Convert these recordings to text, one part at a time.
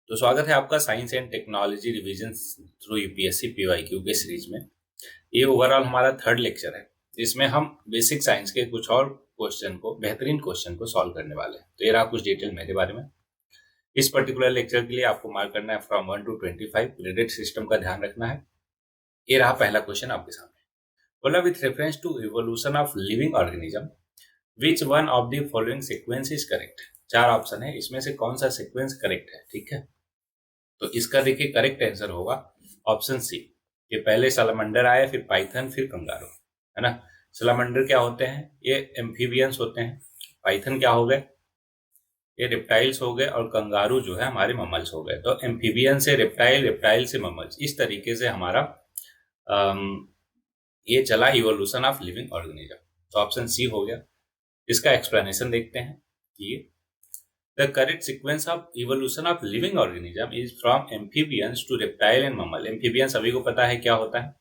तो स्वागत है आपका science and technology revision through UPSC PYQ के सीरीज में। ये ओवरऑल हमारा थर्ड लेक्चर है जिसमें हम बेसिक साइंस के कुछ और बेहतरीन क्वेश्चन को सॉल्व करने वाले हैं। तो ये रहा कुछ डिटेल मेरे बारे में। इस पर्टिकुलर लेक्चर के लिए आपको मार्क करना है फ्रॉम 1 to 25। ग्रेडेड सिस्टम का ध्यान रखना है। ये रहा पहला क्वेश्चन आपके सामने। बोला with reference to evolution of living organism which one of the following sequence is correct. 4 option है, इसमें से कौन सा सीक्वेंस करेक्ट है। ठीक है, तो इसका देखिए करेक्ट आंसर होगा ऑप्शन सी। ये पहले सलामंडर आए, फिर पाइथन, फिर कंगारू, है ना। सलामंडर क्या होते हैं? ये एम्फीबियंस होते हैं। पाइथन क्या हो गए? ये रेप्टाइल्स हो गए। और कंगारू जो है हमारे ममल्स हो गए। तो एम्फीबियन से रेप्टाइल, रेप्टाइल से ममल्स, इस तरीके से हमारा ये चला इवोल्यूशन ऑफ लिविंग ऑर्गेनिज्म। तो ऑप्शन सी हो गया। इसका एक्सप्लेनेशन देखते हैं कि The correct sequence of evolution of living organism is from amphibians to reptile and mammal. Amphibian सभी को पता है क्या होता है।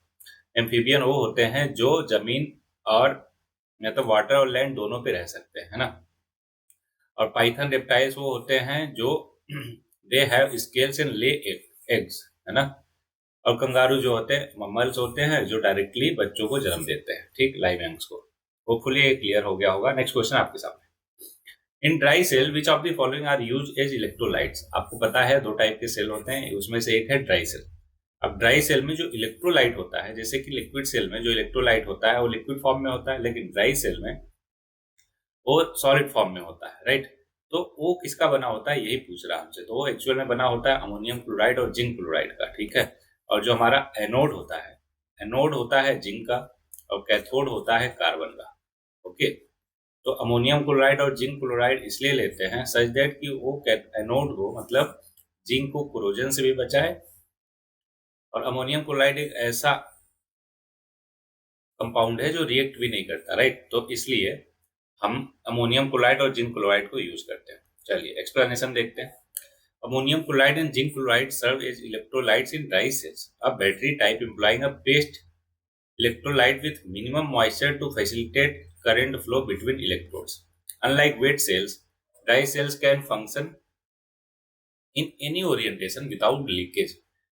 Amphibian वो होते हैं जो जमीन और या तो वाटर और लैंड दोनों पे रह सकते हैं, है ना। और पाइथन रेप्टाइल्स वो होते हैं जो they have scales and lay eggs, है ना। और कंगारू जो होते हैं ममल्स होते हैं जो डायरेक्टली बच्चों को जन्म देते हैं, ठीक, लाइव एग्स को। होपफुली ये क्लियर हो गया होगा। नेक्स्ट क्वेश्चन आपके सामने। In dry cell which of the following are use as electrolytes. आपको पता है 2 टाइप के सेल होते हैं, उसमें से एक है ड्राई सेल। अब ड्राई सेल में जो इलेक्ट्रोलाइट होता है, जैसे कि लिक्विड सेल में जो इलेक्ट्रोलाइट होता है वो लिक्विड फॉर्म में होता है, लेकिन ड्राई सेल में वो सॉलिड फॉर्म में होता है, राइट। तो वो किसका बना होता है, यही पूछ रहा है हमसे। तो वो एक्चुअल में बना होता है अमोनियम क्लोराइड और जिंक क्लोराइड का, ठीक है। और जो हमारा एनोड होता है जिंक का, और कैथोड होता है कार्बन का। ओके, तो अमोनियम क्लोराइड और जिंक क्लोराइड इसलिए लेते हैं सच दैट कि वो एनोड हो, मतलब जिंक को कोरोजन से भी बचाए। और अमोनियम क्लोराइड एक ऐसा कंपाउंड है जो रिएक्ट भी नहीं करता, राइट। तो इसलिए हम अमोनियम क्लोराइड और जिंक क्लोराइड को यूज करते हैं। चलिए एक्सप्लेनेशन देखते हैं। Ammonium chloride and zinc chloride serve as electrolytes in dry cells, a battery type implying a paste electrolyte with minimum moisture to facilitate current flow between electrodes. Unlike wet cells, dry cells can function in any orientation without leakage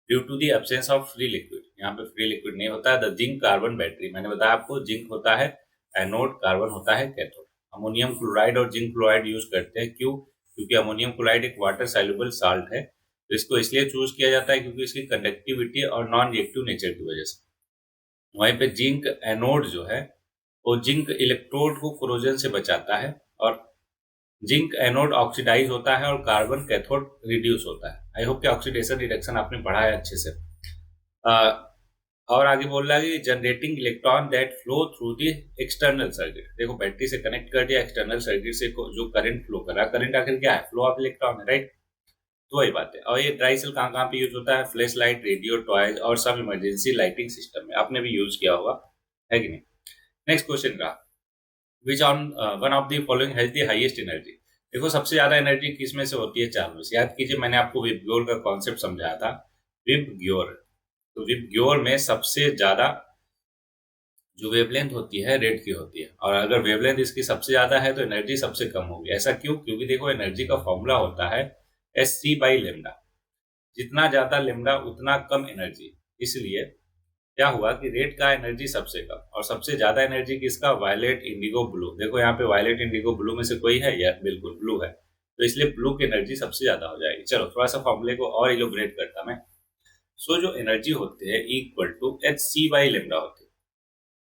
due to the absence of free liquid. यहाँ पे free liquid नहीं होता है। The zinc carbon battery, मैंने बताया आपको, zinc होता है एनोड, कार्बन होता है कैथोड। अमोनियम क्लोराइड और जिंक क्लोराइड यूज करते हैं, क्यों? क्योंकि अमोनियम क्लोराइड एक वाटर सॉल्युबल साल्ट है। तो इसको इसलिए चूज किया जाता है क्योंकि इसकी कंडक्टिविटी और नॉन रिएक्टिव नेचर की वजह से। वहीं पे जिंक एनोड जो है वो जिंक इलेक्ट्रोड को कोरोजन से बचाता है, और जिंक एनोड ऑक्सीडाइज होता है, और कार्बन कैथोड रिड्यूस होता है। आई होप कि ऑक्सीडेशन रिडक्शन आपने पढ़ा है अच्छे से। और आगे बोल रहा है कि generating electron that flow through the external circuit. देखो बैटरी से कनेक्ट कर दिया, एक्सटर्नल सर्किट से जो करंट फ्लो कर रहा है, करंट आखिर क्या है? फ्लो ऑफ इलेक्ट्रॉन है, राइट। तो वही बात है। और ये ड्राई सेल कहाँ कहाँ पे यूज होता है? फ्लैश लाइट, रेडियो, टॉयज और सब इमरजेंसी लाइटिंग सिस्टम में आपने भी यूज किया होगा, है कि नहीं। नेक्स्ट क्वेश्चन रहा, which on one of the following has the highest energy. देखो सबसे ज्यादा एनर्जी किस में से होती है? 4 में से। याद कीजिए मैंने आपको विबग्योर का कॉन्सेप्ट समझाया था। विबग्योर, तो विबग्योर में सबसे ज्यादा जो वेवलेंथ होती है रेड की होती है, और अगर वेवलेंथ इसकी सबसे ज्यादा है तो एनर्जी सबसे कम होगी। ऐसा क्यों? क्योंकि देखो एनर्जी का फॉर्मूला होता है Sc/λ। जितना ज्यादा लेमडा उतना कम एनर्जी। इसलिए क्या हुआ कि रेड का एनर्जी सबसे कम, और सबसे ज्यादा एनर्जी किसका? Violet, indigo, blue. देखो यहाँ पे वायलेट, इंडिगो, ब्लू में से कोई है? या बिल्कुल ब्लू है। तो इसलिए ब्लू की एनर्जी सबसे ज्यादा हो जाएगी। चलो थोड़ा सा फॉर्मूले को और इलोबरेट करता मैं। सो जो एनर्जी होती है इक्वल टू Hc/λ होती है,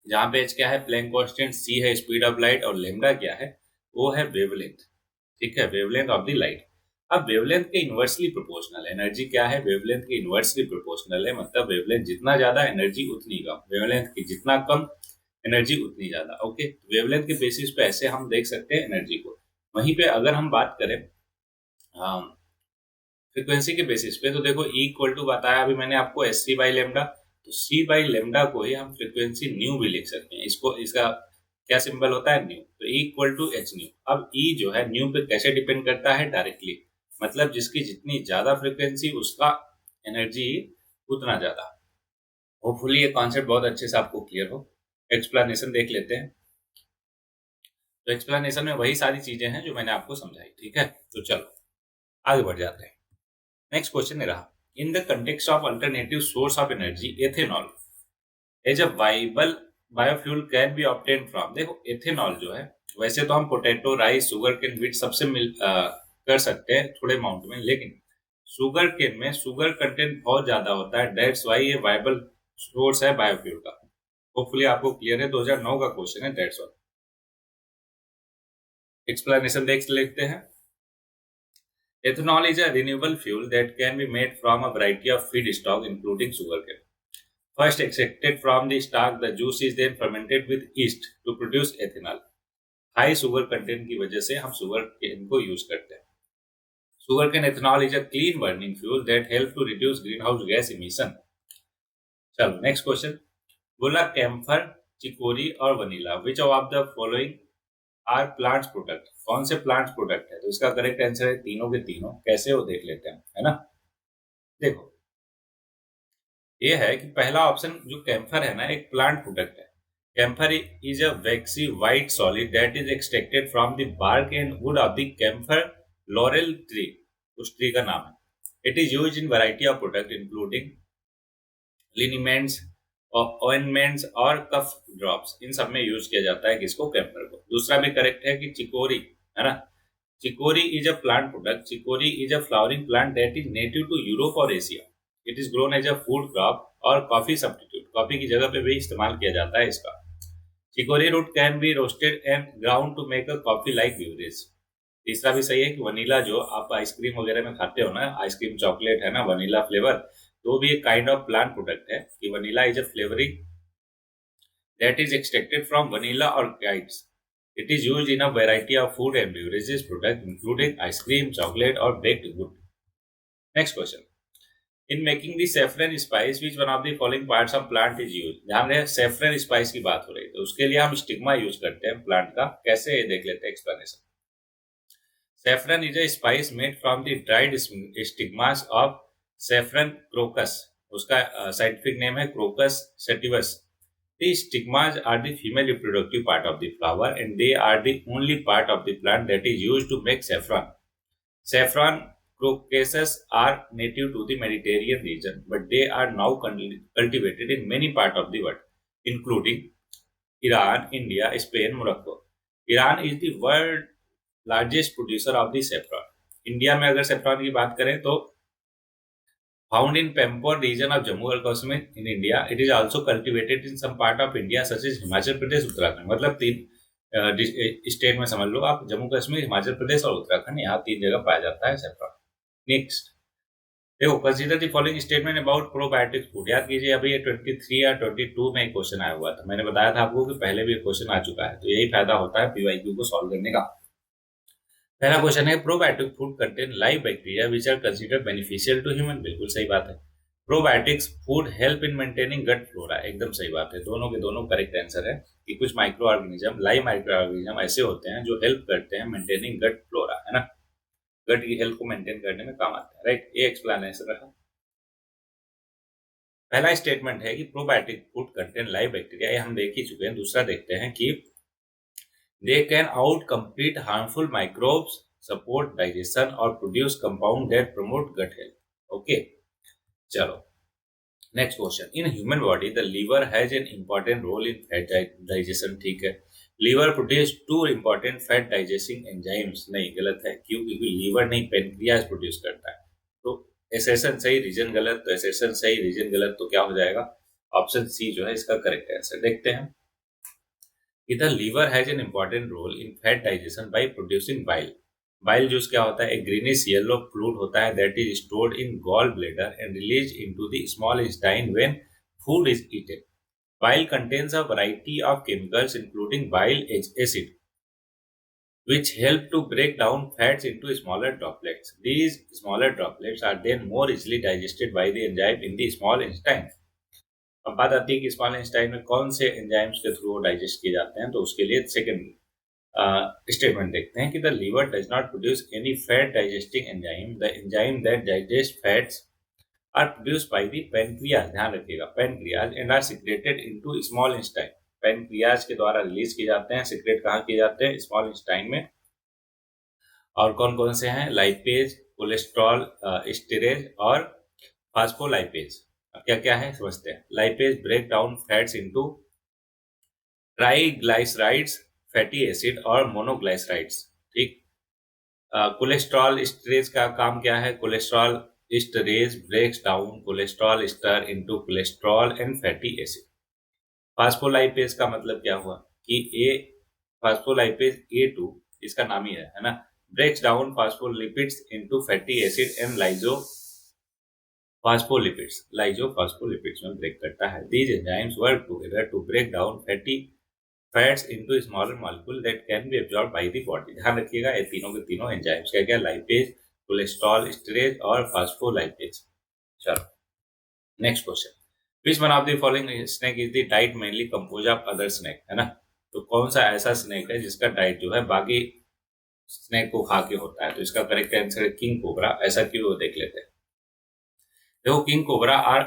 जहाँ पे H क्या है? प्लैंक कांस्टेंट, C है स्पीड ऑफ लाइट, और लेमडा क्या है? वो है वेवलेंथ, ठीक है, वेवलेंथ ऑफ द लाइट। अब वेवलेंथ के इनवर्सली प्रोपोर्शनल एनर्जी क्या है? वेवलेंथ के इनवर्सली प्रोपोर्शनल है, मतलब वेवलेंथ जितना ज्यादा एनर्जी उतनी कम, वेवलेंथ की जितना कम एनर्जी उतनी ज्यादा। ओके, वेवलेंथ के बेसिस पे ऐसे हम देख सकते हैं एनर्जी को। वहीं पे अगर हम बात करें फ्रीक्वेंसी के बेसिस पे, तो देखो E इक्वल टू बताया अभी मैंने आपको Sc/λ। तो C/λ को ही हम फ्रीक्वेंसी न्यू भी लिख सकते हैं। इसको, इसका क्या सिंबल होता है? न्यू। तो E equal to h nu. अब E जो है न्यू पे कैसे डिपेंड करता है? डायरेक्टली, मतलब जिसकी जितनी ज्यादा फ्रीक्वेंसी उसका एनर्जी उतना ज्यादा। होपफुली ये कॉन्सेप्ट बहुत अच्छे से आपको क्लियर हो। एक्सप्लेनेशन देख लेते हैं। तो एक्सप्लेनेशन में वही सारी चीजें हैं जो मैंने आपको समझाई, ठीक है। तो चलो आगे बढ़ जाते हैं। नेक्स्ट क्वेश्चन रहा, in the context of alternative source of energy ethanol as a viable biofuel can be obtain from. देखो एथेनॉल जो है, वैसे तो हम potato, rice, sugar cane, wheat सबसे कर सकते हैं थोड़े अमाउंट में, लेकिन शुगर केन में शुगर कंटेंट बहुत ज्यादा होता है, दैट्स वाई ये वाइबल सोर्स है बायोफ्यूल का। होपफुली आपको क्लियर है, 2009 का क्वेश्चन है, दैट्स ऑल। एक्सप्लेनेशन देख लेते हैं। Ethanol is a renewable fuel that can be made from a variety of feedstock, including sugarcane. First extracted from the stalk, the juice is then fermented with yeast to produce ethanol. High sugar content की वजह से हम sugar cane को use करते हैं। Sugar cane ethanol is a clean burning fuel that help to reduce green house gas emission. चलो next question, बोला camphor, chicory और vanilla which of the following are plants product. कौन से plants product है? तो इसका करेक्ट आंसर है तीनों के तीनों। कैसे वो देख लेते हैं, है ना। देखो ये है कि पहला ऑप्शन जो कैम्फर है ना, एक प्लांट प्रोडक्ट है। Camphor is a waxy white solid that is extracted from the bark and wood of the camphor laurel tree, उस ट्री का नाम है। It is used in variety of product including liniments, ointments और cough drops. इन सब में use किया जाता है किसको? कैम्फर को। दूसरा भी करेक्ट है कि चिकोरी, है ना। Chicory is a plant product. Chicory is a flowering plant that is native to Europe और Asia. It is grown as a food crop और कॉफी सब्स्टिट्यूट, कॉफी की जगह पे भी इस्तेमाल किया जाता है इसका। Chicory root can be roasted and ground to make a coffee like beverage. तीसरा भी सही है कि वनीला जो आप आइसक्रीम वगैरह में खाते हो ना, आइसक्रीम चॉकलेट है ना, वनीला फ्लेवर, तो भी एक काइंड ऑफ प्लांट प्रोडक्ट है कि vanilla is a flavouring that is extracted from vanilla orchids. It is used in a variety of food and beverages products, including ice cream, chocolate, or baked good. Next question. In making the saffron spice, which one of the following parts of plant is used? ध्यान रहे saffron spice की बात हो रही है, तो उसके लिए हम स्टिग्मा यूज करते हैं प्लांट का। कैसे ये देख लेते हैं explanation. Saffron is a spice made from the dried stigmas of saffron crocus. उसका साइंटिफिक नेम है crocus sativus. The stigmas are the female reproductive part of the flower and they are the only part of the plant that is used to make saffron. Saffron crocuses are native to the Mediterranean region, but they are now cultivated in many parts of the world, including Iran, India, Spain, Morocco. Iran is the world largest producer of the saffron. India में अगर saffron की बात करें तो found in Pampore region of Jammu and Kashmir in India. It is also cultivated in some part of India such as Himachal Pradesh, Uttarakhand. मतलब तीन state में समझ लो आप, जम्मू कश्मीर, हिमाचल प्रदेश और उत्तराखंड, यहाँ तीन जगह पाया जाता है सेफ्रॉन। नेक्स्ट देखो, consider the following statement about probiotic food. याद कीजिए अभी ये 23 या 22 में एक क्वेश्चन आया हुआ था। मैंने बताया था आपको कि पहले भी एक क्वेश्चन आ चुका है, तो यही फायदा होता है पीवाईक्यू को सॉल्व करने का। पहला क्वेश्चन है, probiotic food contain live bacteria which are considered beneficial to human. बिल्कुल सही बात है। Probiotics food help in maintaining gut flora. एकदम सही बात है, दोनों के दोनों करेक्ट आंसर है कि कुछ micro organism, live micro organism ऐसे होते हैं जो हेल्प करते हैं मेंटेनिंग गट फ्लोरा, है ना, गट की हेल्थ को मेंटेन करने में काम आते हैं। राइट, ये एक्सप्लेनेशन रहा। पहला स्टेटमेंट है कि probiotic food contain live bacteria, ये हम देख ही चुके हैं। दूसरा देखते हैं कि they can outcompete harmful microbes, support digestion or produce compound that promote gut health. Okay, चलो next question. In human body the liver has an important role in fat digestion. ठीक है, liver produce two important fat digesting enzymes. नहीं, गलत है। क्यों? क्योंकि liver नहीं, pancreas produce करता है। तो एसेशन सही, रीजन गलत। तो एसेशन सही, रीजन गलत, तो क्या हो जाएगा? ऑप्शन सी जो है इसका करेक्ट आंसर। देखते हैं। The liver has an important role in fat digestion by producing bile. Bile juice क्या होता है? एक greenish yellow fluid होता है that is stored in gallbladder and released into the small intestine when food is eaten. Bile contains a variety of chemicals including bile acid, which help to break down fats into smaller droplets. These smaller droplets are then more easily digested by the enzyme in the small intestine. अब बात आती है कि small intestine में कौन से enzymes के through digest किए जाते हैं। तो उसके लिए सेकंड स्टेटमेंट देखते हैं कि the liver does not produce any fat digesting enzyme. The enzyme that digest fats are produced by the pancreas. ध्यान रखिएगा, pancreas, and are secreted into small intestine. Pancreas के द्वारा रिलीज किए जाते हैं। सिक्रेट कहाँ किए जाते हैं? स्मॉल इंटेस्टाइन में। और कौन कौन से हैं? लाइपेज, कोलेस्ट्रॉल, स्टीरेज और फास्फोलाइपेज। अब क्या क्या है समझते हैं। Lipase break down fats into triglycerides, fatty acid और मोनोग्लाइसराइड्स। ठीक। कोलेस्ट्रॉल स्टरेज का काम क्या है? Cholesterol esterase breaks down cholesterol ester into cholesterol and fatty acid. Phospholipase का मतलब क्या हुआ कि ए फास्फोलाइपेज A2, इसका नाम ही है ना, breaks down phospholipids into fatty acid and lysophospholipids में ब्रेक करता है। These enzymes work together to break down fatty fats into smaller molecule that can be absorb by the body. ध्यान रखिएगा ये तीनों के तीनों एंजाइम्स क्या क्या, लाइपेज, कोलेस्ट्रॉल स्टरेज और फास्फोलाइपेज। चलो next question. Which one of the following snake is the diet mainly compose of other snake, है ना। तो कौन सा ऐसा स्नेक है जिसका डाइट जो है बाकी स्नेक को खा के होता है? तो इसका करेक्ट आंसर है किंग कोबरा। ऐसा क्यों, देख लेते हैं। देखो किंग कोबरा आर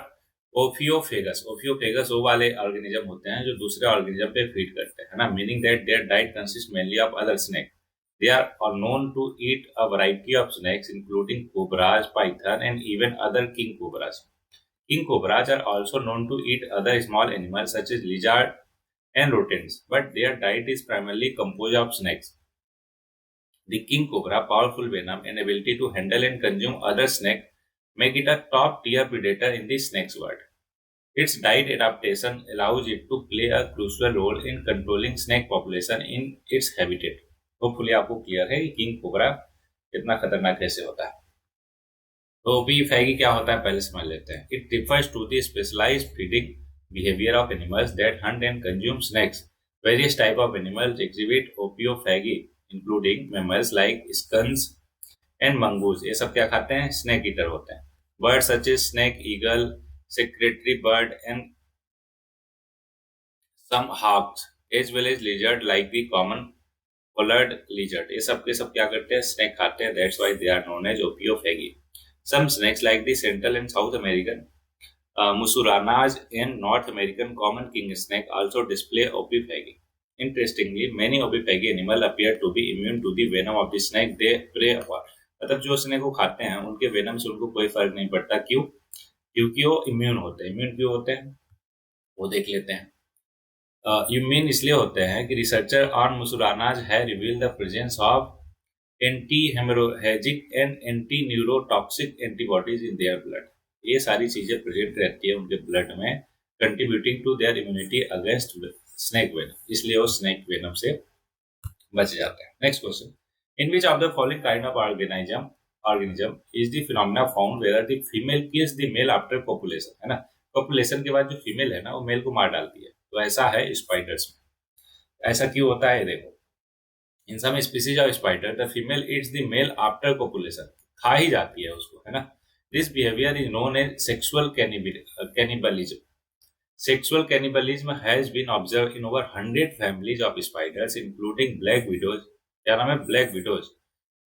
ओफियोफेगस। ओफियोफेगस वो वाले ऑर्गेनिज्म होते हैं जो दूसरे ऑर्गेनिज्म पे फीड करते हैं ना, meaning that their diet consist mainly of other snake. They are known to eat a variety of snakes including cobras, python and even other king cobras. King cobras are also known to eat other small animals such as lizard and rodents, but their diet is primarily composed of snakes. The king cobra powerful venom and ability to handle and consume other snakes make it a top tier predator in the snake's world. Its diet adaptation allows it to play a crucial role in controlling snake population in its habitat. Hopefully आपको clear है कि king cobra कितना खतरनाक कैसे होता है। तो भी फैगी क्या होता है पहले समझ लेते हैं। It refers to the specialised feeding behaviour of animals that hunt and consume snakes. Various type of animals exhibit ophiophagy including mammals like skunks and mongoose. ये सब क्या खाते हैं? स्नैक ईटर होते हैं। Bird such as snake, eagle, secretary bird and some hawks as well as lizard like the common collared lizard। ये सब के सब क्या करते हैं? स्नैक खाते हैं। That's why they are known as opiophagy। Some snakes like the Central and South American musuranas and North American common king snake also display opiophagy। Interestingly, many opiophagy animals appear to be immune to the venom of the snake they prey upon। मतलब जो snake को खाते हैं उनके venom से उनको कोई फर्क नहीं पड़ता। क्यों? क्योंकि वो इम्यून होते हैं। इम्यून क्यों होते हैं वो देख लेते हैं। इम्यून इसलिए होते हैं कि रिसर्चर ऑन मुसुरानाज है reveal the presence of anti hemorrhagic and anti neurotoxic antibodies in their blood. ये सारी चीजें प्रेजेंट रहती है उनके ब्लड में, contributing to their immunity against snake venom, इसलिए वो स्नेक वेनम से बच जाते हैं। Next question. In which of the following kind of organism is the phenomena found where the female kills the male after population, है ना। Population के बाद जो फीमेल है ना वो मेल को मार डालती है। तो ऐसा है स्पाइडर्स में। ऐसा क्यों होता है देखो। In some species of spider the female eats the male after copulation, खा ही जाती है उसको, है ना। This behaviour is known as sexual cannibalism. Sexual cannibalism has been observe in over 100 families of spiders including black widows, क्या नाम है, black widows,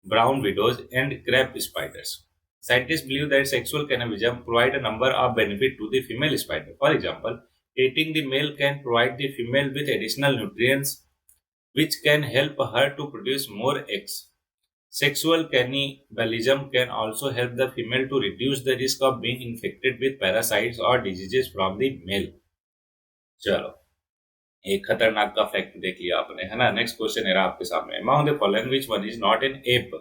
brown widows and crab spiders. Scientists believe that sexual cannibalism provide a number of benefits to the female spider. For example, eating the male can provide the female with additional nutrients which can help her to produce more eggs. Sexual cannibalism can also help the female to reduce the risk of being infected with parasites or diseases from the male. चलो एक खतरनाक का fact देख लिया आपने, है ना। Next question है आपके सामने। Among the following which one is not an ape?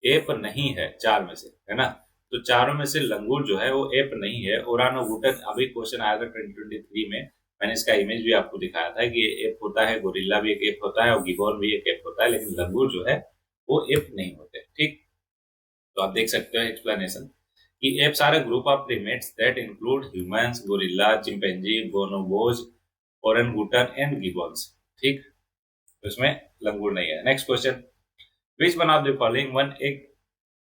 App नहीं है चार में से, है ना। तो चारों में से लंगूर जो है वो एप नहीं है। ओरांगुटन, अभी क्वेश्चन आया था 2023 में, मैंने इसका इमेज भी आपको दिखाया था कि ये एप होता है, गोरिल्ला भी एक एप होता है और गिबॉन भी एक एप होता है, लेकिन लंगूर जो है वो एप नहीं होते। ठीक, तो आप देख सकते हो एक्सप्लेनेशन कि apes are a group of primates that include humans, gorilla, chimpanzee, bonobos, orangutan and gibbons. ठीक, तो इसमें लंगूर नहीं है। Next question. Which one of the following one egg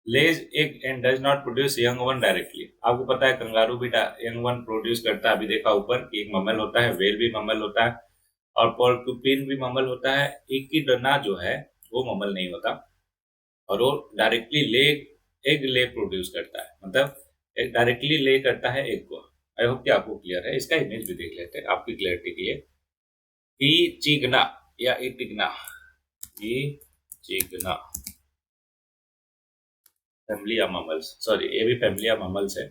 lays egg and does not produce young one directly? आपको पता है kangaroo भी यंग वन प्रोड्यूस करता है। अभी देखा ऊपर कि एक ममल होता है, वेल भी ममल होता है और पोर्क्यूपिन भी ममल होता है। इक्विडना जो है वो ममल नहीं होता और वो डायरेक्टली एग ले प्रोड्यूस करता है, मतलब डायरेक्टली ले करता है एग को। आई होप कि आपको क्लियर है। इसका इमेज भी देख लेते हैं आपकी क्लियरिटी के लिए। इचिग्ना या इटिग्ना, इचिग्ना फैमिली ऑफ ममल्स, सॉरी ये भी फैमिली ऑफ ममल्स है,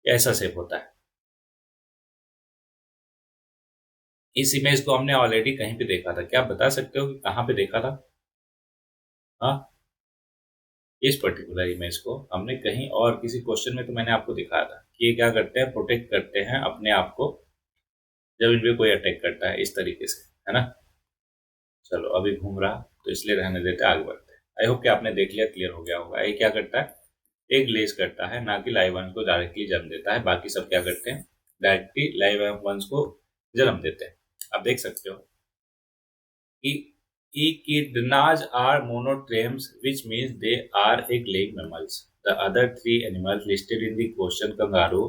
ऐसा शेप होता है। इस इमेज को हमने ऑलरेडी कहीं पे देखा था, क्या आप बता सकते हो कि कहाँ पे देखा था? हाँ, इस पर्टिकुलर इमेज को हमने कहीं और किसी क्वेश्चन में तो मैंने आपको दिखाया था कि ये क्या करते हैं, प्रोटेक्ट करते हैं अपने आप को जब इन पे कोई अटैक करता है, इस तरीके से, है ना। चलो अभी घूम रहा तो इसलिए रहने देते हैं, आगे बढ़ते हैं। आई होप कि आपने देख लिया, क्लियर हो गया होगा। ये क्या करता है, एक लेस करता है, ना कि लाइव वंश को डायरेक्टली जन्म देता है। बाकी सब क्या करते हैं, डायरेक्टली लाइव वंश को जन्म देते हैं। आप देख सकते हो कि echidnas are monotremes, which means they are egg-laying mammals. The other three animals listed in the question, kangaroo,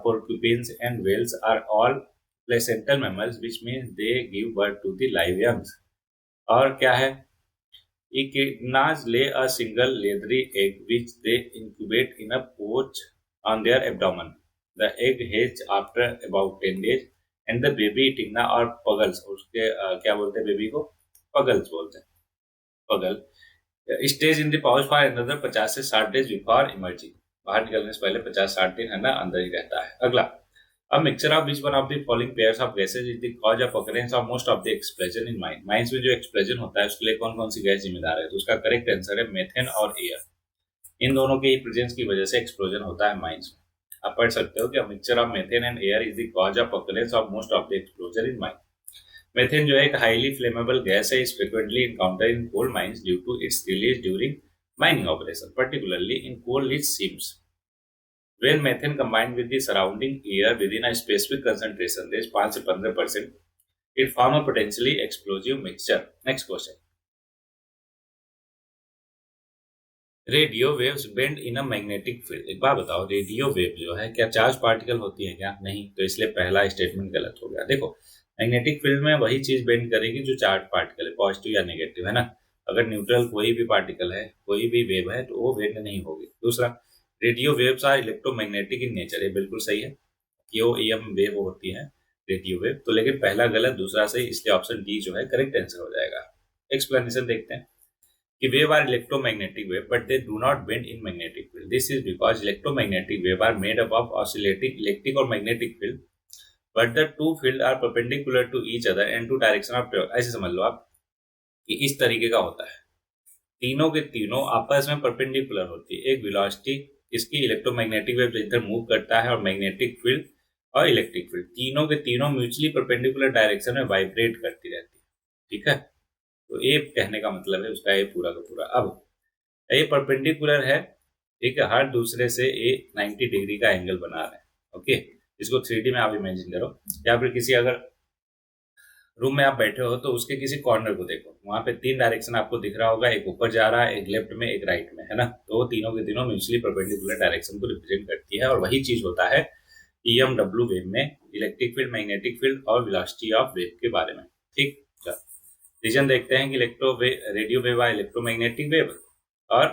porcupines, and whales, are all placental mammals, which means they give birth to the live young. और क्या है, echidnas lay a single leathery egg which they incubate in a pouch on their abdomen. The egg hatches after about 10 days and the baby echidna or puggles, उसके क्या बोलते हैं baby को, पगल्स बोलते हैं, पगल, stage in the pouch for another 50 से 60 days before emerging, बाहर निकलने से पहले 50-60 दिन है ना अंदर ही रहता है। अगला, अब mixture of which one of the following pairs of gases is the cause of occurrence of most of the explosion in mine. Mines में जो एक्सप्लोजन होता है उसके लिए कौन कौन सी गैस जिम्मेदार है, तो उसका करेक्ट आंसर है मेथेन और एयर। इन दोनों के प्रेजेंस की वजह से एक्सप्लोजन होता है माइंस में। आप पढ़ सकते हो कि mixture of methane and air is the cause of occurrence of most of the explosion in mine. Methane जो है एक हाईली फ्लेमेबल गैस है, is frequently encounter in coal mines due to its release during mining operation, particularly in coal rich seams. When methane combined with the surrounding air within a specific concentration, that is 5 से 15%, it form a potentially explosive mixture. Next question. Radio waves bend in a magnetic field. एक बार बताओ, radio wave जो है क्या charge particle होती है क्या? नहीं, तो इसलिए पहला स्टेटमेंट गलत हो गया। देखो, मैग्नेटिक फील्ड में वही चीज बेंड करेगी जो चार्ज पार्टिकल है, पॉजिटिव या नेगेटिव, है ना। अगर न्यूट्रल कोई भी पार्टिकल है, कोई भी वेव है, तो वो बेंड नहीं होगी। दूसरा, radio waves are electromagnetic in nature, ये बिल्कुल सही है कि वो EM वेव होती है रेडियो वेव, तो लेकिन पहला गलत दूसरा सही, इसलिए ऑप्शन डी जो है करेक्ट आंसर हो जाएगा। एक्सप्लेनेशन देखते हैं कि wave are electromagnetic wave but they do not bend in magnetic field. This is because electromagnetic wave are made up of oscillating electric or magnetic field, but the two field are perpendicular to each other and to direction of travel. ऐसे समझ लो आप कि इस तरीके का होता है, तीनों के तीनों आपस में परपेंडिकुलर होती है। एक वेलोसिटी इसकी इलेक्ट्रोमैग्नेटिक वेव इधर मूव करता है और मैग्नेटिक फील्ड और इलेक्ट्रिक फील्ड तीनों के तीनों म्यूचुअली परपेंडिकुलर डायरेक्शन में वाइब्रेट करती रहती है। ठीक है, तो ये कहने का मतलब है उसका ये पूरा का पूरा। अब ये परपेंडिकुलर है, ठीक है, हर दूसरे से ये 90 डिग्री का एंगल बना रहे हैं। ओके, इसको 3D में आप इमेजिन करो, या फिर किसी अगर रूम में आप बैठे हो तो उसके किसी कॉर्नर को देखो, वहां पे 3 डायरेक्शन आपको दिख रहा होगा, एक ऊपर जा रहा है, एक लेफ्ट में, एक राइट में, है ना। तो वो तीनों के तीनों म्यूचुअली परपेंडिकुलर डायरेक्शन को रिप्रेजेंट करती है, और वही चीज होता है EMW वेव में, इलेक्ट्रिक फील्ड, मैग्नेटिक फील्ड और वेलोसिटी ऑफ वेव के बारे में। ठीक, रीजन देखते हैं कि radio wave are electromagnetic wave, और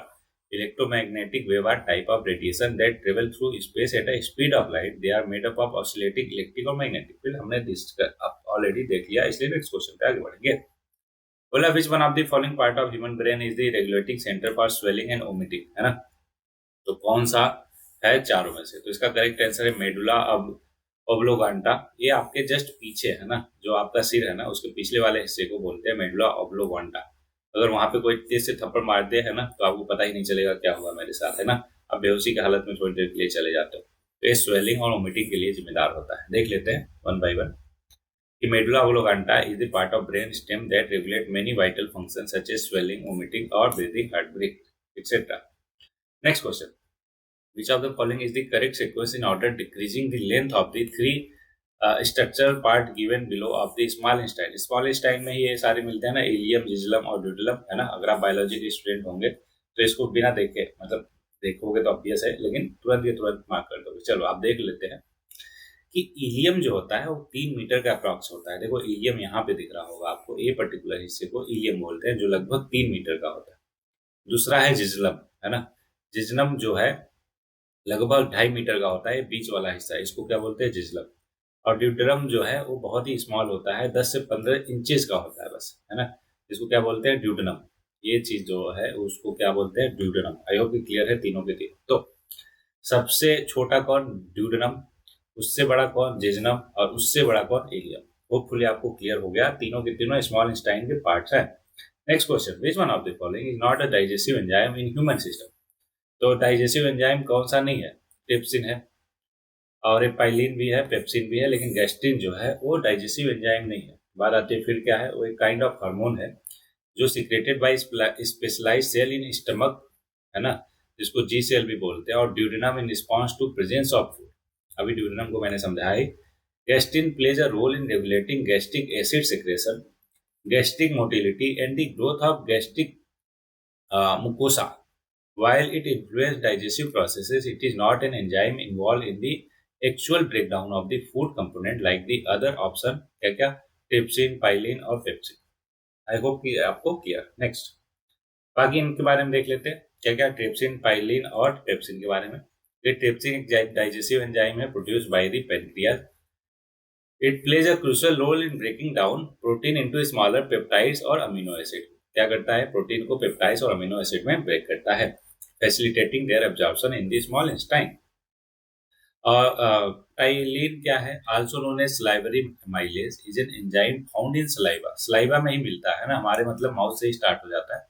electromagnetic wave are type of radiation that travel through space at a speed of light. They are made up of oscillating electric और magnetic field, हमने ऑलरेडी देख लिया, इसलिए next question पे आगे बढ़ेंगे। बोला विच one of the following part of human brain is the regulating centre for swelling and vomiting, है ना। तो कौन सा है चारों में से? तो इसका करेक्ट आंसर है मेडुला ओब्लोगांटा। ये आपके जस्ट पीछे है ना, जो आपका सिर है ना, उसके पिछले वाले हिस्से को बोलते हैं मेडुला ओब्लोगांटा। अगर वहां पे कोई तेज से थप्पड़ मार दे, है ना, तो आपको पता ही नहीं चलेगा क्या हुआ मेरे साथ, है ना। आप बेहोशी की हालत में थोड़ी देर के लिए चले जाते हो। तो ये स्वेलिंग और वोमिटिंग के लिए जिम्मेदार होता है। देख लेते हैं वन बाय वन कि medulla oblongata is the part of brain stem that regulate many vital function such as swallowing, vomiting और breathing, heart break etcetera. Next question, which of the following is the correct sequence in order decreasing the length of the three structural part given below of the small intestine? small intestine में ही ये सारे मिलते हैं ना, ilium, जिजुलम और ड्यूडेलम, है ना। अगर आप बायोलॉजी के स्टूडेंट होंगे तो इसको बिना देखे, मतलब देखोगे तो ऑब्वियस है, लेकिन तुरंत के तुरंत मार्क कर दोगे। चलो आप देख लेते हैं कि इलियम जो होता है वो 3 मीटर का अप्रॉक्स होता है। देखो इलियम यहाँ पे दिख रहा होगा आपको, ये पर्टिकुलर हिस्से को इलियम बोलते हैं, जो लगभग 3 मीटर का होता है। दूसरा है जिजुलम, है ना। जिजुलम जो है लगभग 2.5 मीटर का होता है, बीच वाला हिस्सा, इसको क्या बोलते हैं, जिजुलम। और ड्यूटेरम जो है वो बहुत ही स्मॉल होता है, 10 से 15 इंचेस का होता है बस, है ना, इसको क्या बोलते हैं, ड्यूडेनम। ये चीज जो है उसको क्या बोलते हैं, ड्यूडेनम। आई होप क्लियर है तीनों के तीनों। तो सबसे छोटा कौन, ड्यूडेनम, उससे बड़ा कौन, जेजनम, और उससे बड़ा कौन, इलियम। होपफुली आपको क्लियर हो गया, तीनों के तीनों स्मॉल इंटेस्टाइन के पार्ट्स हैं। Next question, which one of the following is not a digestive enzyme in human system. तो डाइजेस्टिव एंजाइम कौन सा नहीं है, ट्रिप्सिन है, और एक पाइलिन भी है, पेप्सिन भी है, लेकिन गैस्ट्रिन जो है वो डाइजेस्टिव एंजाइम नहीं है। बात आती है फिर क्या है, वो एक काइंड ऑफ हार्मोन है जो secreted by specialized cell in stomach, है ना, जिसको जी सेल भी बोलते हैं, और duodenum in response to presence of food. अभी ड्यूडेनम को मैंने समझाया। Gastrin plays a role in regulating gastric acid secretion, gastric motility, and the growth of gastric mucosa. While it influences digestive processes, it is not an enzyme involved in the actual breakdown of the food component like the other option, क्या क्या, trypsin, pilin और pepsin. आई hope कि आपको clear. Next, बाकी इनके बारे में देख लेते हैं, क्या क्या ट्रिप्सिन, पाइलिन और पेप्सिन के बारे में। ये ट्रिप्सिन एक डाइजेस्टिव एंजाइम है produce by the pancreas. It plays a crucial role in breaking down protein into smaller peptides और अमीनो एसिड। क्या करता है, प्रोटीन को पेप्टाइड्स और अमीनो एसिड में ब्रेक करता है, facilitating their absorption in the small intestine. और टाइलिन क्या है, also known as salivary amylase, is an enzyme found in saliva. Saliva में ही मिलता है ना, हमारे मतलब माउथ से ही स्टार्ट हो जाता है।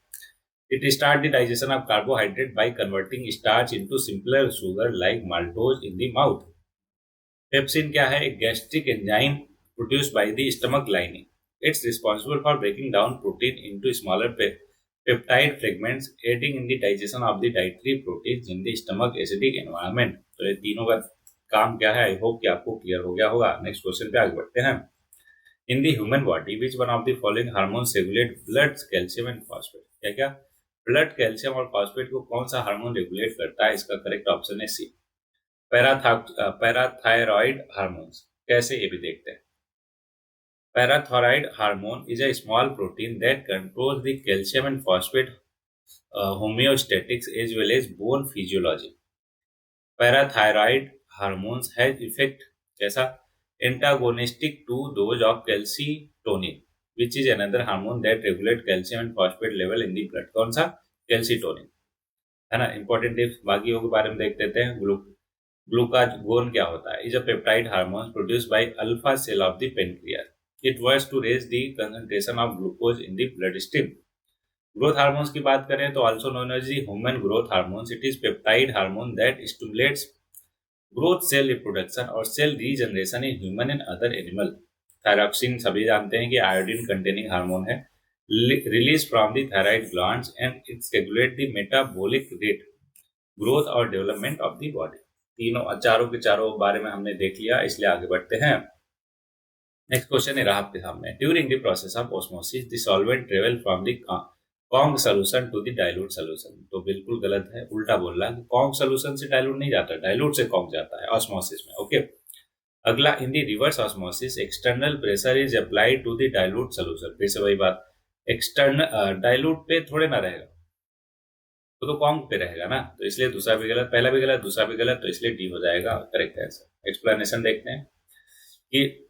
It start the digestion of carbohydrate by converting starch into simpler sugar like maltose in the mouth. Pepsin क्या है, एक gastric enzyme produced by the stomach lining. It's responsible for breaking down protein into smaller peptide fragments, aiding in the digestion of the dietary proteins in the stomach acidic environment. तो ये तीनों का काम क्या है, आई होप कि आपको clear हो गया होगा। नेक्स्ट क्वेश्चन पे आगे बढ़ते हैं। In the human body which one of the following hormones regulate blood calcium and phosphate. क्या क्या, ब्लड कैल्शियम और फॉस्फेट को कौन सा हार्मोन रेगुलेट करता है, इसका करेक्ट ऑप्शन है सी, पैराथायरॉइड हार्मोन्स। कैसे, ये भी देखते हैं। Parathyroid hormone is a small protein that controls the calcium and phosphate homeostatics as well as bone physiology. Parathyroid hormones has effect कैसा, antagonistic to those of calcitonin, which is another hormone that regulate calcium and phosphate level in the blood। कौन सा, calcitonin, है ना। Important tips बाकियों के बारे में देख लेते हैं। ग्लूकागोन क्या होता है, is a peptide hormone produced by alpha cell of the pancreas. It works to raise the concentration of glucose in the blood stream. Growth hormones की बात करें तो also known as the human growth hormones, it is peptide hormone that stimulates growth, cell reproduction और cell regeneration in human and other animal. Thyroxine सभी जानते हैं कि iodine containing hormone है, release from the thyroid glands and it's regulate the metabolic rate, growth और development of the body. तीनों चारों के चारों बारे में हमने देख लिया, इसलिए आगे बढ़ते हैं। नेक्स्ट क्वेश्चन है आपके सामने, during the process of osmosis the solvent travel from the conc solution to the dilute solution. तो बिल्कुल गलत है, उल्टा बोल रहा है, कॉन्ग सोल्यूशन से डाइल्यूट नहीं जाता, डाइल्यूट से कॉन्ग जाता है ऑस्मोसिस में। ओके, अगला, in the reverse osmosis external pressure is applied to the dilute solution. फिर से वही बात, एक्सटर्नल डाइल्यूट पे थोड़े ना रहेगा, तो कॉन्ग पे रहेगा ना, तो इसलिए दूसरा भी गलत, पहला भी गलत, दूसरा भी गलत, तो इसलिए डी हो जाएगा करेक्ट आंसर। एक्सप्लेनेशन देखते हैं कि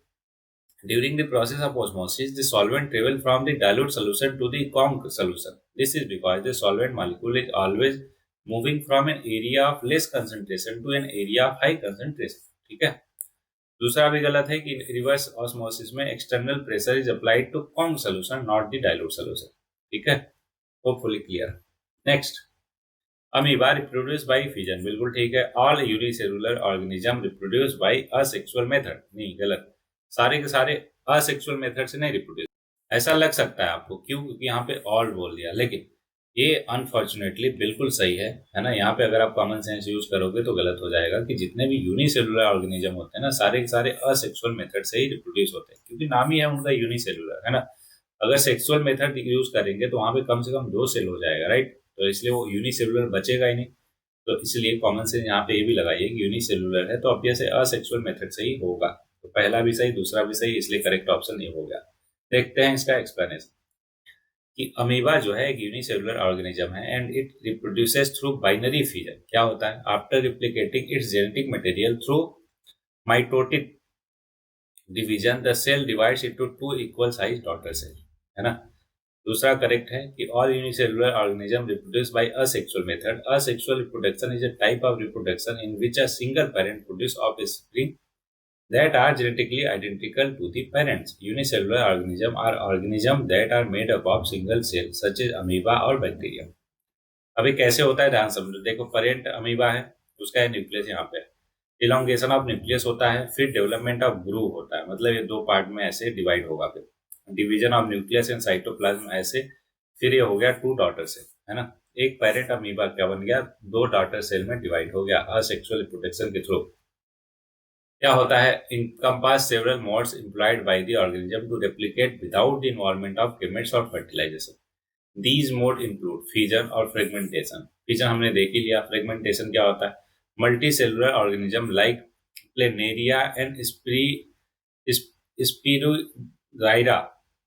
during the process of osmosis, the solvent travel from the dilute solution to the conc solution. This is because the solvent molecule is always moving from an area of less concentration to an area of high concentration. ठीक है, दूसरा भी गलत है कि reverse osmosis में external pressure is applied to conc solution not the dilute solution. ठीक है, hopefully clear. Next, amoeba reproduce by fission, बिल्कुल ठीक है। All unicellular organism reproduce by asexual method, नहीं गलत, सारे के सारे असेक्सुअल मेथड से नहीं रिप्रोड्यूस। ऐसा लग सकता है आपको, क्यों, क्योंकि यहाँ पे ऑल बोल दिया, लेकिन ये अनफॉर्चुनेटली बिल्कुल सही है ना। यहाँ पे अगर आप कॉमन सेंस यूज करोगे तो गलत हो जाएगा कि जितने भी यूनिसेलुलर ऑर्गेनिज्म होते हैं ना, सारे के सारे असेक्सुअल मेथड से ही रिप्रोड्यूस होते हैं, क्योंकि नाम ही है उनका यूनिसेलुलर, है ना। अगर सेक्सुअल मेथड यूज करेंगे तो वहां पे कम से कम 2 सेल हो जाएगा, राइट, तो इसलिए वो यूनिसेलुलर बचेगा ही नहीं। तो इसलिए कॉमन सेंस यहाँ पे ये भी लगाइए कि यूनिसेलुलर है तो ऑब्वियस है असेक्सुअल मेथड से ही होगा। तो पहला भी सही, दूसरा भी सही, इसलिए करेक्ट ऑप्शन ये हो गया। देखते हैं इसका एक्सप्लेनेशन कि अमीबा जो है एक यूनिसेलुलर ऑर्गेनिज्म है and it reproduces through binary fission. क्या होता है, after replicating its genetic material through mitotic division the cell divides into 2 equal size daughter cell, है ना। दूसरा करेक्ट है कि all unicellular organism reproduce by asexual method. Asexual reproduction is a type of reproduction in which a single parent produce offspring that are genetically identical to the parents. Unicellular organisms are organisms that are made up of single cells such as amoeba और bacteria. अभी कैसे होता है ध्यान समझो. देखो parent amoeba है, उसका है न्यूक्लियस यहाँ पे. इलोंगेशन ऑफ न्यूक्लियस होता है, फिर डेवलपमेंट ऑफ ग्रूव होता है, मतलब ये दो पार्ट में ऐसे डिवाइड होगा. फिर division of nucleus and cytoplasm ऐसे. फिर ये हो गया टू डॉटर सेल, है ना. एक पेरेंट अमीबा क्या बन गया, दो डॉटर सेल में डिवाइड हो गया असेक्सुअल रिप्रोडक्शन के थ्रू. क्या होता है, encompass several modes employed by the organism to replicate without the involvement of gametes or fertilization. These modes include fission और fragmentation. Fission हमने देख ही लिया. Fragmentation क्या होता है, multicellular organism like Planaria and Spirogyra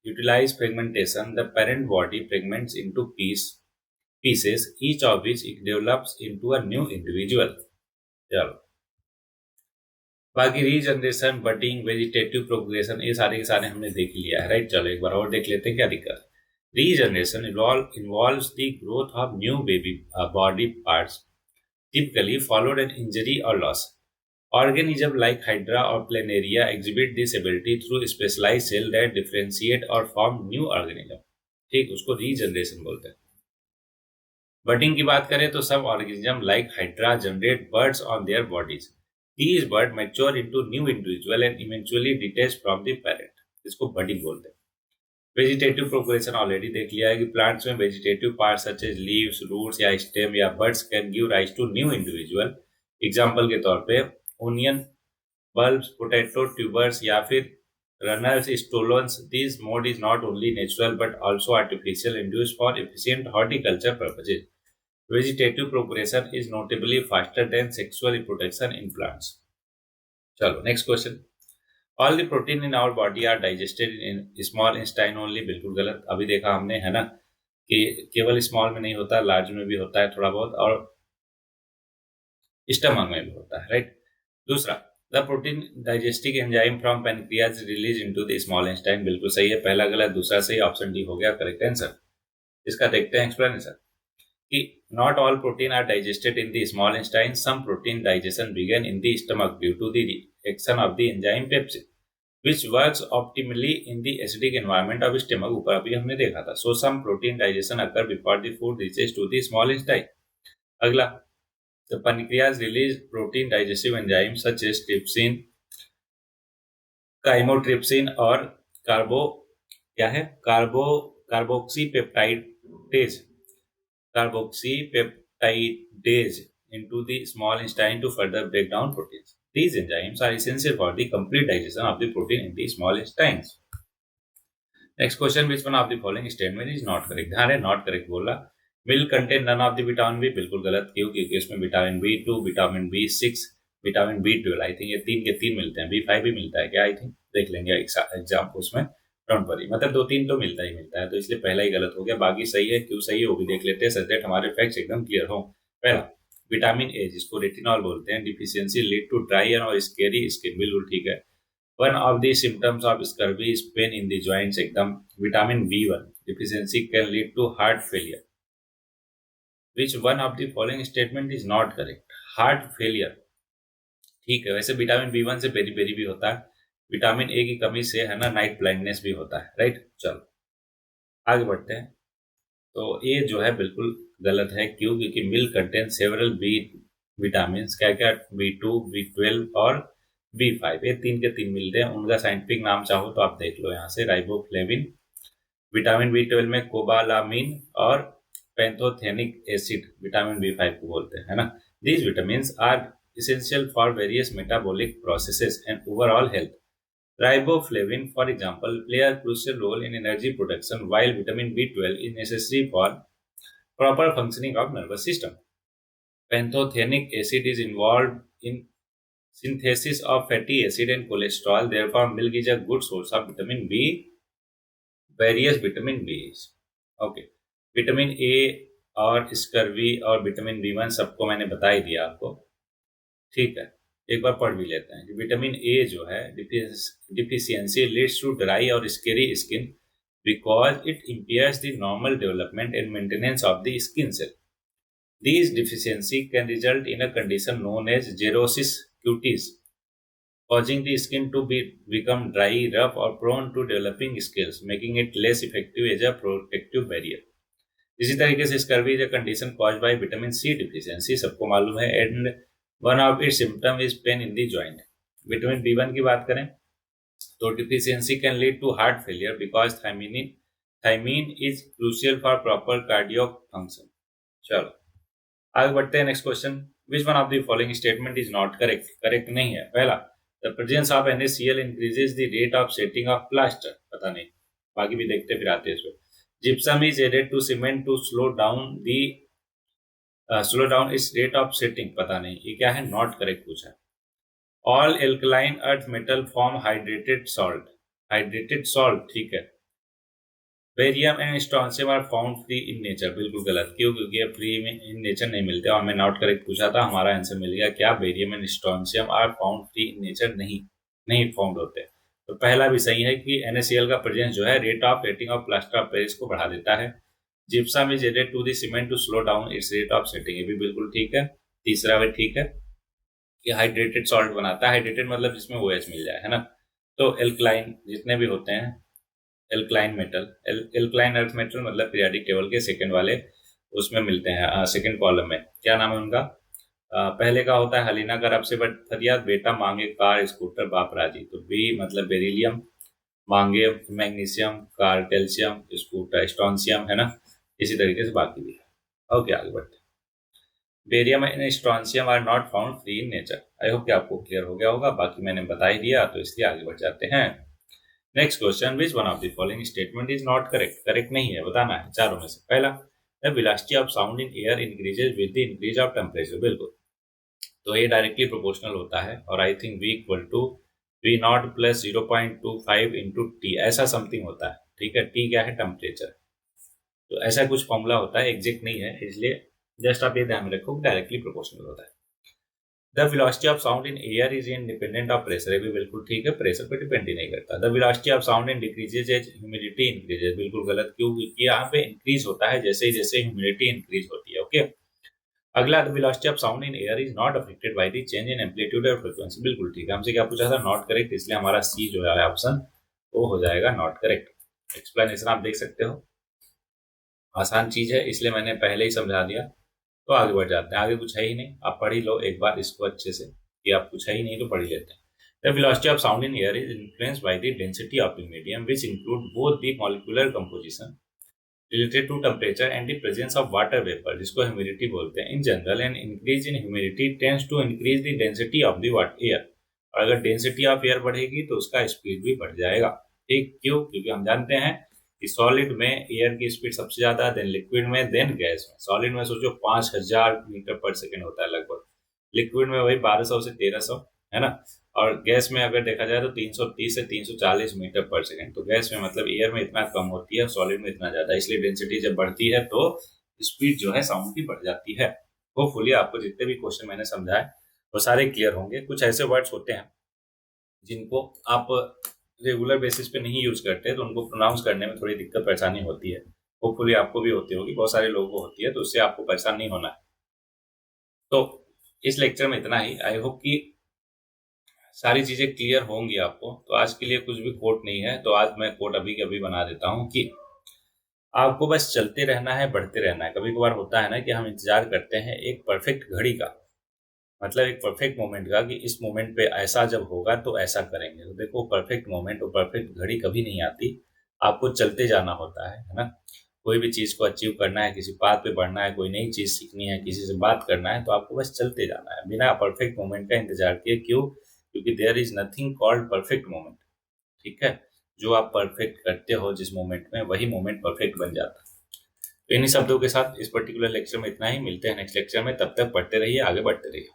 utilize fragmentation. The parent body fragments into pieces, each of which develops into a new individual. चलो बाकी regeneration, budding, vegetative progression ये सारे के सारे हमने देख लिया है, राइट. चलो एक बार और देख लेते हैं क्या दिक्कत. Regeneration involves the growth of new baby body parts typically followed an injury or loss. Organisms like Hydra or Planaria exhibit this ability through specialized cells that differentiate or form new organisms. ठीक, उसको regeneration बोलते हैं. Budding की बात करें तो सब organism like hydra generate birds on their bodies. These birds mature into new individual and eventually detach from the parent. इसको बडिंग बोलते हैं. वेजिटेटिव प्रोग्रेशन ऑलरेडी देख लिया है कि प्लांट्स में vegetative part such as leaves, roots या stem या buds can give rise to new individual. Example के तौर पे ओनियन, बल्ब्स, पोटैटो ट्यूबर्स या फिर runners, stolons. This mode is not only natural but also artificial induced for efficient horticulture purposes. Vegetative progression is notably faster than sexual reproduction in plants. चलो next question. All the protein in our body are digested in small intestine only. बिल्कुल गलत. अभी देखा हमने, है ना, कि केवल स्मॉल में नहीं होता, लार्ज में भी होता है थोड़ा बहुत, और स्टमक में भी होता है, राइट. दूसरा, the protein डाइजेस्टिक enzyme from pancreas release into the small intestine. बिल्कुल सही है. पहला गलत, दूसरा सही. ऑप्शन डी हो गया करेक्ट आंसर. इसका देखते हैं एक्सप्लेनेशन कि not all protein are digested in the small intestine. Some protein digestion begin in the stomach due to the action of the enzyme pepsin, which works optimally in the acidic environment of stomach. ऊपर अभी हमने देखा था. So some protein digestion occur before the food reaches to the small intestine. अगला, the pancreas release protein digestive enzymes such as trypsin, chymotrypsin और carboxypeptidase into the small intestine to further break down proteins. These enzymes are essential for the complete digestion of the protein in the small intestines. Next question, which one of the following statement is not correct? ध्यान है, not correct बोला. Milk contain none of the vitamin B. बिल्कुल गलत. क्यों? क्योंकि इसमें vitamin B2, vitamin B6, vitamin B12, I think ये तीन के तीन मिलते हैं. B5 भी मिलता है क्या? आई थिंक देख लेंगे एग्जाम उसमें. डोंट वरी, मतलब दो तीन तो मिलता ही मिलता है, तो इसलिए पहला ही गलत हो गया. बाकी सही है. क्यों सही है वो भी देख लेते हैं, सच दैट हमारे फैक्ट्स एकदम क्लियर हो. पहला, विटामिन ए जिसको रेटिनॉल बोलते हैं, डिफिशियंसी लीड टू ड्राई और स्केरी स्किन. बिल्कुल ठीक है. One of the symptoms of scurvy is pain in the joints. एकदम. Vitamin B1 deficiency can lead to heart failure. Which one of the following statement is not correct? Heart failure ठीक है. वैसे vitamin B1 से berry berry भी होता है. Vitamin A की कमी से, है ना, नाइट ब्लाइंडनेस भी होता है, राइट. चलो आगे बढ़ते हैं. तो ये जो है बिल्कुल गलत है. क्यों? क्योंकि milk contain several B vitamin. क्या क्या? B2, B12 और B5. ये तीन के तीन मिलते हैं. उनका साइंटिफिक नाम चाहो तो आप देख लो यहाँ से. राइबोफ्लेविन. विटामिन B12 में कोबालामिन और पैंथोथेनिक एसिड विटामिन B5 को बोलते हैं, है ना. These vitamin are essential for various metabolic processes and overall health. Riboflavin, for example, play a crucial role in energy production, while vitamin B12 is necessary for proper functioning of nervous system. Pantothenic acid is involved in synthesis of fatty acid and cholesterol. Therefore, milk is a good source of vitamin B, various vitamin B's. Okay. Vitamin A और scurvy और vitamin B1 सबको मैंने बता ही दिया आपको, ठीक है. एक बार पढ़ भी लेते हैं कि विटामिन ए जो है डिफिशियंसी लीड्स टू ड्राई और scaly skin. because it impairs the normal development and maintenance of the skin cell. These deficiency can result in a condition known as xerosis cutis, causing the skin to become dry, rough, or prone to developing scales, making it less effective as a protective barrier. इसी तरीके से scurvy is a condition caused by vitamin C deficiency, सबको मालूम है, and one of its symptom is pain in the joint. Vitamin B one की बात करें तो deficiency can lead to heart failure because thiamine is crucial for proper cardiac function. चलो आगे बढ़ते हैं. Next question, which one of the following statement is not correct. Correct नहीं है. पहला, the presence of NaCl increases the rate of setting of plaster. पता नहीं, बाकी भी देखते फिर आते हैं इसमें. Gypsum is added to cement to slow down its rate of setting. पता नहीं ये क्या है, नॉट करेक्ट पूछा. All alkaline earth metal form hydrated salt. Hydrated salt ठीक है. Barium and strontium are found free in nature. बिल्कुल गलत. क्यों? क्योंकि ये फ्री में इन नेचर नहीं मिलते. और मैं नॉट करेक्ट पूछा था, हमारा आंसर मिल गया क्या, barium and strontium are found free in nature. नहीं फाउंड होते. तो पहला भी सही है कि NaCl का प्रेजेंस जो है rate of setting of plaster of Paris को बढ़ा देता है. Gypsum is added to the cement to slow down its rate of setting. ये भी बिल्कुल ठीक है. तीसरा भी ठीक है कि हाइड्रेटेड सॉल्ट बनाता है. हाइड्रेटेड मतलब जिसमें OH मिल जाए, है ना. तो एल्कलाइन जितने भी होते हैं, alkaline metal, alkaline earth metal मतलब पीरियोडिक टेबल के सेकंड वाले उसमें मिलते हैं, सेकंड कॉलम में. क्या नाम है उनका? पहले का होता है हलीना का रब से बट फरियाद, बेटा मांगे कार स्कूटर बाप राजी. तो बी मतलब बेरिलियम, मांगे magnesium, car calcium, scooter strontium, है ना. इसी तरीके से बाकी भी है. ओके आगे बढ़ते हैं. Barium and strontium are not found free in nature. I hope कि आपको क्लियर हो गया होगा, बाकी मैंने बता ही दिया तो इसलिए आगे बढ़ जाते हैं. Next question, which one of the following statement is not correct. Correct नहीं है, बताना है चारों में से. पहला, the velocity of sound in air increases with the increase of temperature. बिल्कुल. तो ये डायरेक्टली प्रोपोर्शनल होता है और I think V equal to V0 plus 0.25 into T, ऐसा समथिंग होता है. ठीक है. टी क्या है? टेम्परेचर. तो ऐसा कुछ फॉर्मूला होता है, एग्जैक्ट नहीं है, इसलिए जस्ट आप ये ध्यान में रखो डायरेक्टली प्रोपोर्शनल होता है. The velocity of sound in air is independent of pressure. ये भी बिल्कुल ठीक है, प्रेशर पर डिपेंड ही नहीं करता. The velocity of sound in decreases as humidity increases. बिल्कुल गलत. क्यों? क्योंकि यहाँ पे इंक्रीज होता है जैसे जैसे ह्यूमिडिटी इंक्रीज होती है. ओके. अगला, the velocity of sound in air is not affected by the change in amplitude और फ्रीक्वेंसी. बिल्कुल ठीक है. हमसे क्या पूछा था? Not correct. इसलिए हमारा सी जो है ऑप्शन वो हो जाएगा नॉट करेक्ट. एक्सप्लेनेशन आप देख सकते हो, आसान चीज है इसलिए मैंने पहले ही समझा दिया. तो आगे बढ़ जाते हैं. आगे कुछ है ही नहीं, आप पढ़ ही लो एक बार इसको अच्छे से, कि आप कुछ है ही नहीं तो पढ़ ही लेते हैं. The velocity of sound in air is influenced by the density of the medium which include both the molecular composition related to temperature and the presence of water vapor, जिसको ह्यूमिडिटी बोलते हैं. In general an increase in humidity tends to increase the density of the air. और अगर density of air बढ़ेगी तो उसका speed भी बढ़ जाएगा. ठीक. क्यों? क्योंकि हम जानते हैं कि सॉलिड में एयर की स्पीड सबसे ज्यादा, देन लिक्विड में, देन गैस में. सॉलिड में सोचो 5000 मीटर पर सेकेंड होता है लगभग, लिक्विड में वही 1200 से 1300, है ना. और गैस में अगर देखा जाए तो 330 से 340 मीटर पर सेकंड. तो गैस में मतलब एयर में इतना कम होती है, सॉलिड में इतना ज्यादा. इसलिए डेंसिटी जब बढ़ती है तो स्पीड जो है साउंड की बढ़ जाती है. होपफुली आपको जितने भी क्वेश्चन मैंने समझाए वो सारे क्लियर होंगे. कुछ ऐसे वर्ड्स होते हैं जिनको आप रेगुलर बेसिस पे नहीं यूज करते तो उनको प्रोनाउंस करने में थोड़ी दिक्कत परेशानी होती है. होपफुली आपको भी होती होगी, बहुत सारे लोगों को होती है, तो उससे आपको परेशान नहीं होना है. तो इस लेक्चर में इतना ही. आई होप कि सारी चीजें क्लियर होंगी आपको. तो आज के लिए कुछ भी कोट नहीं है, तो आज मैं कोट अभी के अभी बना देता हूँ कि आपको बस चलते रहना है, बढ़ते रहना है. कभी कभार होता है ना कि हम इंतजार करते हैं एक परफेक्ट घड़ी का, मतलब एक परफेक्ट मोमेंट का, कि इस मोमेंट पे ऐसा जब होगा तो ऐसा करेंगे. तो देखो परफेक्ट मोमेंट और परफेक्ट घड़ी कभी नहीं आती. आपको चलते जाना होता है ना. कोई भी चीज को अचीव करना है, किसी बात पे बढ़ना है, कोई नई चीज सीखनी है, किसी से बात करना है, तो आपको बस चलते जाना है बिना परफेक्ट मोमेंट का इंतजार किए. क्यों? क्योंकि there is nothing called perfect moment. ठीक है. जो आप परफेक्ट करते हो जिस मोमेंट में, वही मोमेंट परफेक्ट बन जाता है. तो इन्हीं शब्दों के साथ इस पर्टिकुलर लेक्चर में इतना ही. मिलते हैं नेक्स्ट लेक्चर में. तब तक पढ़ते रहिए, आगे बढ़ते रहिए.